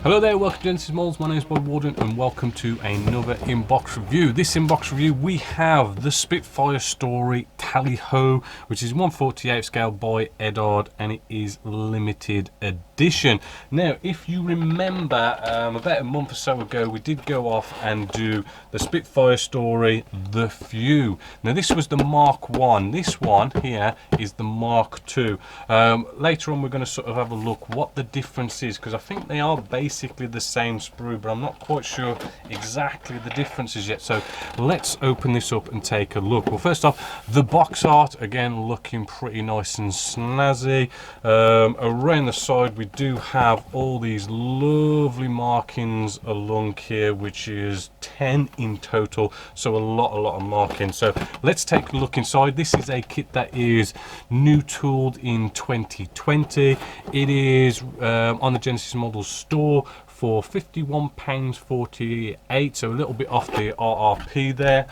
Hello there, welcome to Genesis Molds. My name is Bob Warden and welcome to another inbox review. This inbox review we have the Spitfire Story Tally Ho, which is 1/48 scale by Eduard, and it is limited edition. Now, if you remember, about a month or so ago, we did go off and do the Spitfire Story The Few. Now, this was the Mark 1. This one here is the Mark 2. Later on, we're going to sort of have a look what the difference is, because I think they are basically the same sprue, but I'm not quite sure exactly the differences yet. So let's open this up and take a look. Well, first off, the box art, again, looking pretty nice and snazzy. Around the side, we do have all these lovely markings along here, which is 10 in total, so a lot of marking. So let's take a look inside. This is a kit that is new tooled in 2020. It is on the Genesis Models store for £51.48, so a little bit off the RRP there.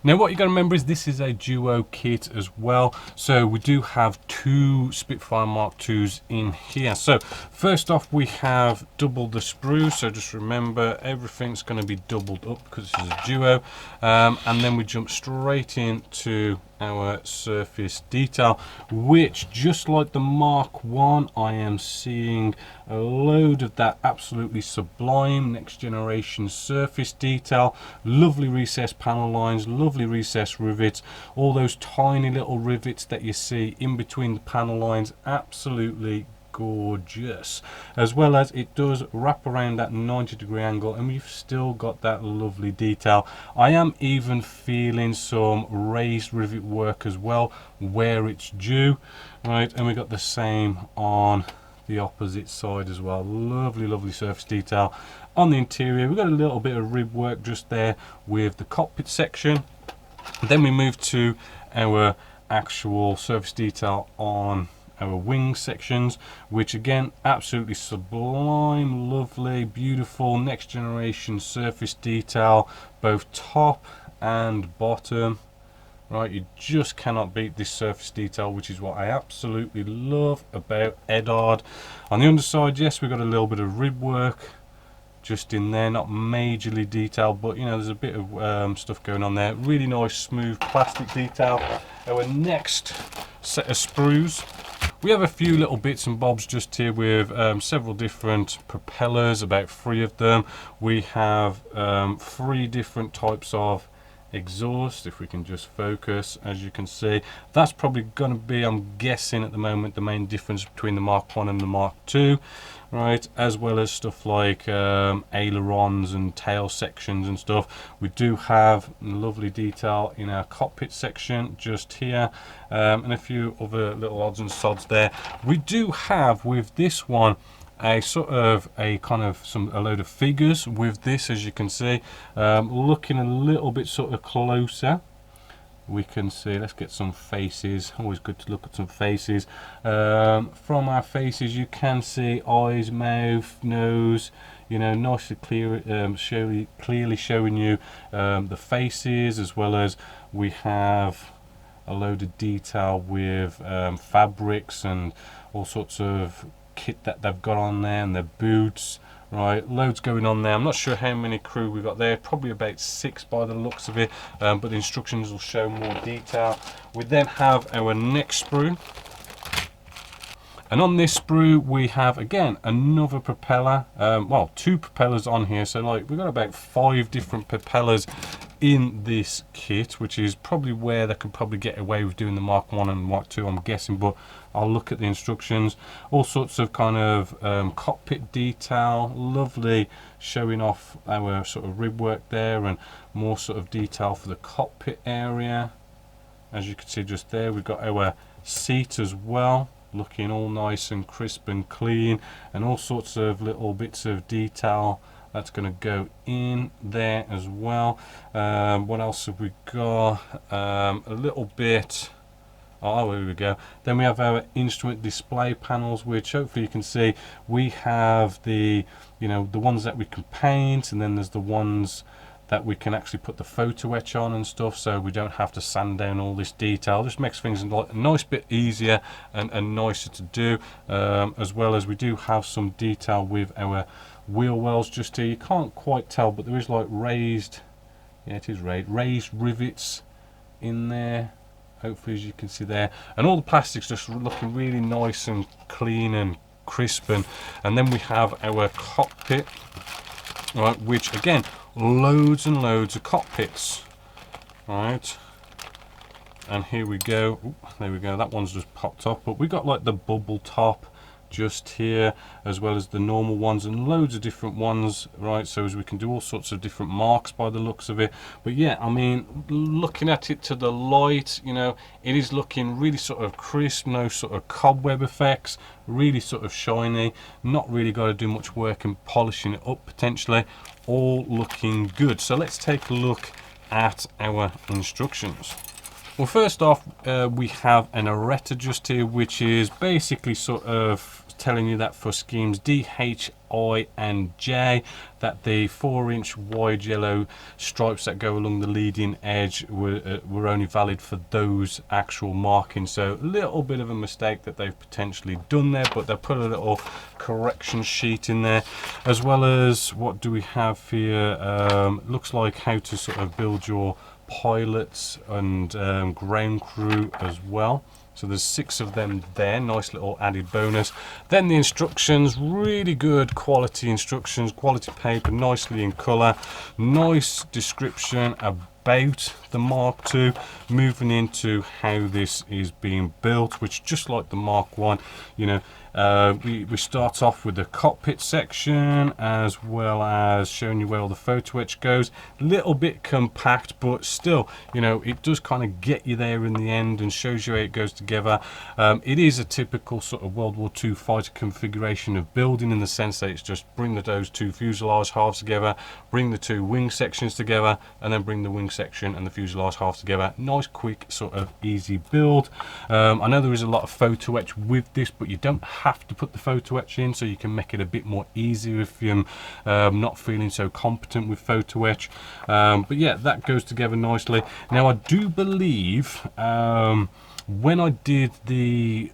Now, what you got to remember is this is a duo kit as well, so we do have two Spitfire Mk.IIs in here. So first off, we have doubled the sprue, so just remember everything's going to be doubled up because this is a duo, and then we jump straight into our surface detail, which, just like the Mark 1, I am seeing a load of that absolutely sublime next generation surface detail. Lovely recessed panel lines, lovely recessed rivets, all those tiny little rivets that you see in between the panel lines, absolutely gorgeous. As well as it does wrap around that 90-degree angle, and we've still got that lovely detail. I am even feeling some raised rivet work as well where it's due, right? And we got the same on the opposite side as well. Lovely surface detail on the interior. We've got a little bit of rib work just there with the cockpit section. Then we move to our actual surface detail on our wing sections, which again, absolutely sublime, lovely, beautiful next generation surface detail, both top and bottom. Right, you just cannot beat this surface detail, which is what I absolutely love about Eduard. On the underside, yes, we've got a little bit of rib work just in there, not majorly detailed, but you know, there's a bit of stuff going on there. Really nice smooth plastic detail. Our next set of sprues, we have a few little bits and bobs just here with several different propellers, about 3 of them. We have 3 different types of exhaust, if we can just focus. As you can see, that's probably going to be, I'm guessing at the moment, the main difference between the Mark 1 and the Mark 2, right? As well as stuff like ailerons and tail sections and stuff. We do have lovely detail in our cockpit section just here, and a few other little odds and sods there. We do have with this one a sort of a load of figures with this, as you can see. Looking a little bit sort of closer, we can see, let's get some faces. Always good to look at some faces. From our faces, you can see eyes, mouth, nose, you know, nicely clear, clearly showing you the faces, as well as we have a load of detail with fabrics and all sorts of kit that they've got on there, and their boots, right? Loads going on there. I'm not sure how many crew we've got there, probably about 6 by the looks of it, but the instructions will show more detail. We then have our next sprue, and on this sprue we have again another propeller, well, 2 propellers on here, so like we've got about 5 different propellers in this kit, which is probably where they could probably get away with doing the Mark 1 and Mark 2, I'm guessing, but I'll look at the instructions. All sorts of kind of cockpit detail, lovely, showing off our sort of rib work there, and more sort of detail for the cockpit area. As you can see just there, we've got our seat as well, looking all nice and crisp and clean, and all sorts of little bits of detail that's going to go in there as well. What else have we got? A little bit, oh, here we go. Then we have our instrument display panels, which hopefully you can see. We have the, you know, the ones that we can paint, and then there's the ones that we can actually put the photo etch on and stuff, so we don't have to sand down all this detail. Just makes things a nice bit easier and nicer to do, as well as we do have some detail with our wheel wells just here. You can't quite tell, but there is like raised, yeah, it is raised rivets in there, hopefully, as you can see there, and all the plastics just looking really nice and clean and crisp. And then we have our cockpit, right, which again, loads and loads of cockpits, right. And here we go. Ooh, there we go, that one's just popped up, but we got like the bubble top just here, as well as the normal ones, and loads of different ones, right, so as we can do all sorts of different marks by the looks of it. But yeah, I mean, looking at it to the light, you know, it is looking really sort of crisp, no sort of cobweb effects, really sort of shiny, not really got to do much work in polishing it up potentially, all looking good. So let's take a look at our instructions. Well, first off, we have an errata just here, which is basically sort of telling you that for schemes D, H, I and J, that the 4-inch wide yellow stripes that go along the leading edge were only valid for those actual markings. So a little bit of a mistake that they've potentially done there, but they put a little correction sheet in there, as well as what do we have here? Looks like how to sort of build your pilots and ground crew as well. So there's 6 of them there, nice little added bonus. Then the instructions, really good quality instructions, quality paper, nicely in colour, nice description about the Mark II, moving into how this is being built, which just like the Mark 1, you know, we start off with the cockpit section, as well as showing you where all the photo etch goes. Little bit compact, but still, you know, it does kind of get you there in the end and shows you how it goes together. It is a typical sort of World War II fighter configuration of building, in the sense that it's just bring those 2 fuselage halves together, bring the 2 wing sections together, and then bring the wing section and the fuselage half together. Nice, quick, sort of easy build. I know there is a lot of photo etch with this, but you don't have to put the photo etch in, so you can make it a bit more easier if you're not feeling so competent with photo etch. But yeah, that goes together nicely. Now I do believe when I did the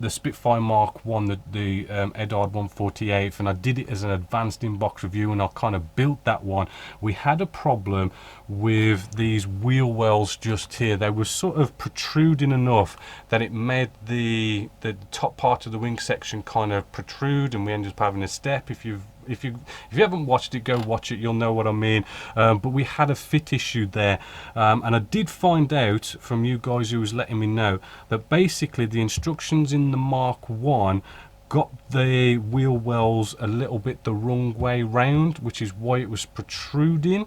Spitfire Mk.I, the Eduard 148th, and I did it as an advanced inbox review, and I kind of built that one, we had a problem with these wheel wells just here. They were sort of protruding enough that it made the top part of the wing section kind of protrude, and we ended up having a step. If you haven't watched it, go watch it, you'll know what I mean. But we had a fit issue there, and I did find out from you guys who was letting me know that basically the instructions in the Mark I got the wheel wells a little bit the wrong way round, which is why it was protruding,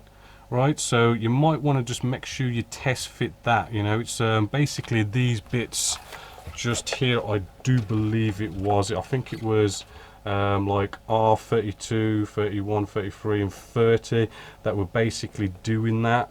right? So you might want to just make sure you test fit that. You know, it's basically these bits just here, I do believe it was, I think it was like R32, 31, 33 and 30 that were basically doing that,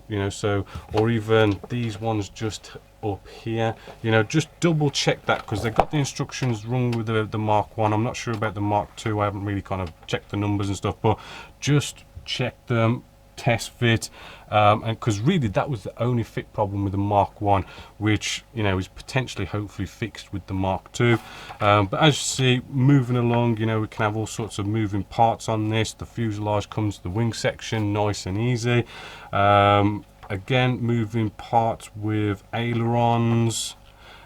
you know, so, or even these ones just up here, you know, just double check that, because they got the instructions wrong with the Mark I. I'm not sure about the Mark II, I haven't really kind of checked the numbers and stuff, but just check them, test fit, and because really that was the only fit problem with the Mark I, which, you know, is potentially hopefully fixed with the Mark II. But as you see, moving along, you know, we can have all sorts of moving parts on this. The fuselage comes to the wing section, nice and easy. Again, moving parts with ailerons,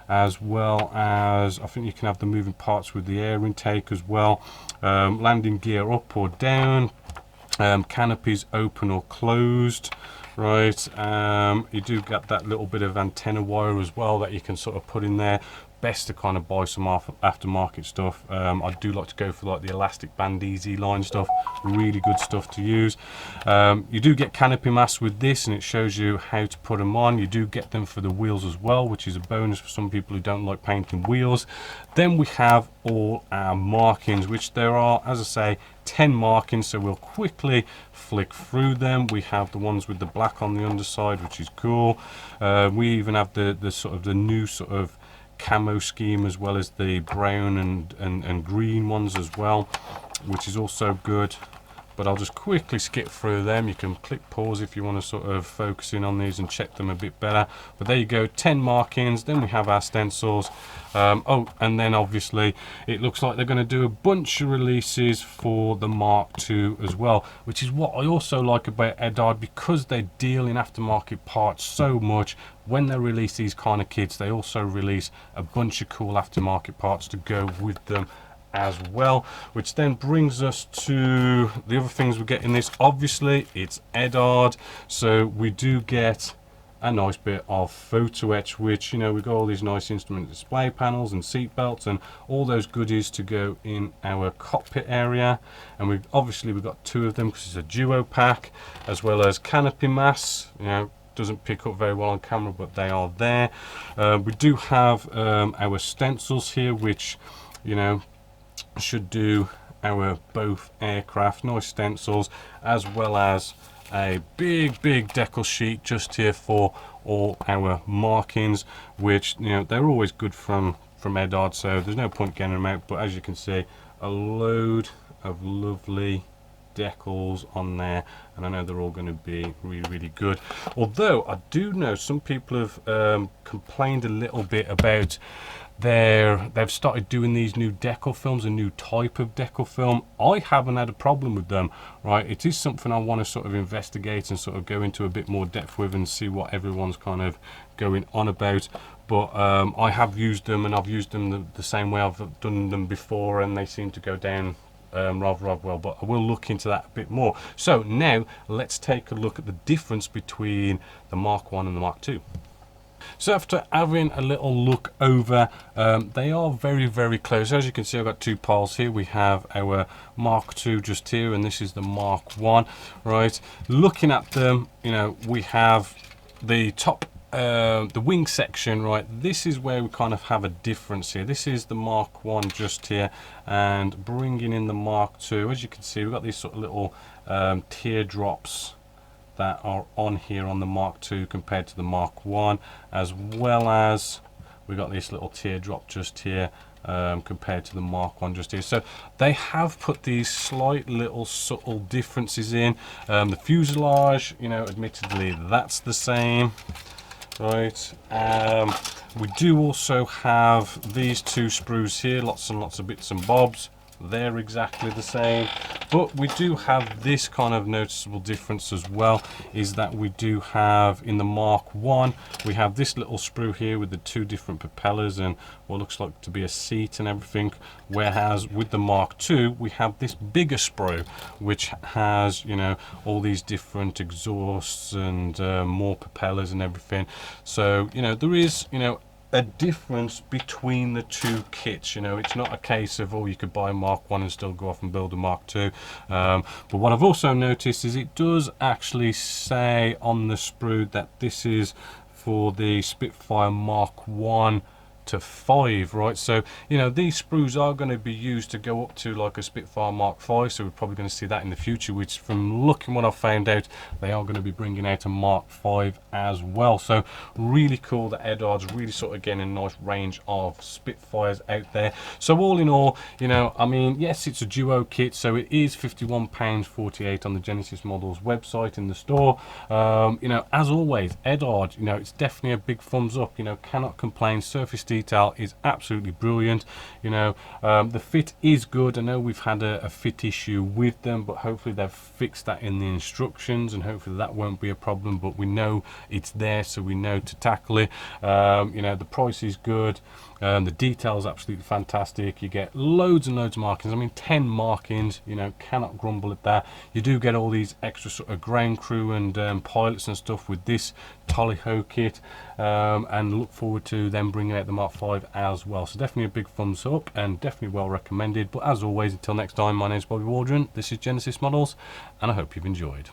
as well as I think you can have the moving parts with the air intake as well. Landing gear up or down, canopies open or closed, right. You do get that little bit of antenna wire as well that you can sort of put in there. Best to kind of buy some aftermarket stuff. I do like to go for like the elastic band easy line stuff, really good stuff to use. You do get canopy masks with this, and it shows you how to put them on. You do get them for the wheels as well, which is a bonus for some people who don't like painting wheels. Then we have all our markings, which there are, as I say, 10 markings, so we'll quickly flick through them. We have the ones with the black on the underside, which is cool. We even have the sort of the new sort of camo scheme, as well as the brown and green ones as well, which is also good. but I'll just quickly skip through them. You can click pause if you want to sort of focus in on these and check them a bit better. But there you go, 10 markings. Then we have our stencils. Oh, and then obviously it looks like they're going to do a bunch of releases for the Mk.II as well, which is what I also like about Eduard, because they deal in aftermarket parts so much. When they release these kind of kits, they also release a bunch of cool aftermarket parts to go with them as well, which then brings us to the other things we get in this. Obviously it's Eduard, so we do get a nice bit of photo etch, which, you know, we've got all these nice instrument display panels and seat belts and all those goodies to go in our cockpit area. And we've got 2 of them because it's a duo pack, as well as canopy masks. You know, doesn't pick up very well on camera, but they are there. We do have our stencils here, which, you know, should do our both aircraft. Nice stencils, as well as a big decal sheet just here for all our markings, which, you know, they're always good from Eduard, so there's no point getting them out. But as you can see, a load of lovely decals on there, and I know they're all going to be really good. Although I do know some people have complained a little bit about they've started doing these new decal films, a new type of decal film. I haven't had a problem with them, right? It is something I want to sort of investigate and sort of go into a bit more depth with and see what everyone's kind of going on about. But I have used them, and I've used them the same way I've done them before, and they seem to go down rather well. But I will look into that a bit more. So now let's take a look at the difference between the Mk.I and the Mk.II. So after having a little look over, they are very close. As you can see, I've got 2 piles here. We have our Mk.II just here, and this is the Mk.I, right? Looking at them, you know, we have the top, the wing section, right? This is where we kind of have a difference here. This is the Mk.I just here, and bringing in the Mk.II, as you can see, we've got these sort of little teardrops that are on here on the Mk.II compared to the Mk.I, as well as we got this little teardrop just here compared to the Mk.I just here. So they have put these slight little subtle differences in. The fuselage, you know, admittedly that's the same, right? We do also have these 2 sprues here, lots and lots of bits and bobs. They're exactly the same, but we do have this kind of noticeable difference as well, is that we do have in the Mk.I, we have this little sprue here with the 2 different propellers and what looks like to be a seat and everything, whereas with the Mk.II we have this bigger sprue which has, you know, all these different exhausts and more propellers and everything. So, you know, there is, you know, a difference between the 2 kits. You know, it's not a case of, oh, you could buy a Mk.I and still go off and build a Mk.II. But what I've also noticed is it does actually say on the sprue that this is for the Spitfire Mk.I to 5, right? So, you know, these sprues are going to be used to go up to like a Spitfire Mk.V, so we're probably going to see that in the future, which from looking what I've found out, they are going to be bringing out a Mk.V as well. So really cool that Eduard's really sort of getting a nice range of Spitfires out there. So all in all, you know, I mean, yes, it's a duo kit, so it is £51.48 on the Genesis Models website in the store. You know, as always, Eduard, you know, it's definitely a big thumbs up. You know, cannot complain. Surface detail is absolutely brilliant. You know, the fit is good. I know we've had a fit issue with them, but hopefully they've fixed that in the instructions, and hopefully that won't be a problem. But we know it's there, so we know to tackle it. You know, the price is good. The detail is absolutely fantastic. You get loads and loads of markings. I mean, 10 markings, you know, cannot grumble at that. You do get all these extra sort of ground crew and pilots and stuff with this Tally Ho kit, and look forward to them bringing out the Mk.V as well. So definitely a big thumbs up and definitely well recommended. But as always, until next time, my name is Bobby Waldron. This is Genesis Models, and I hope you've enjoyed.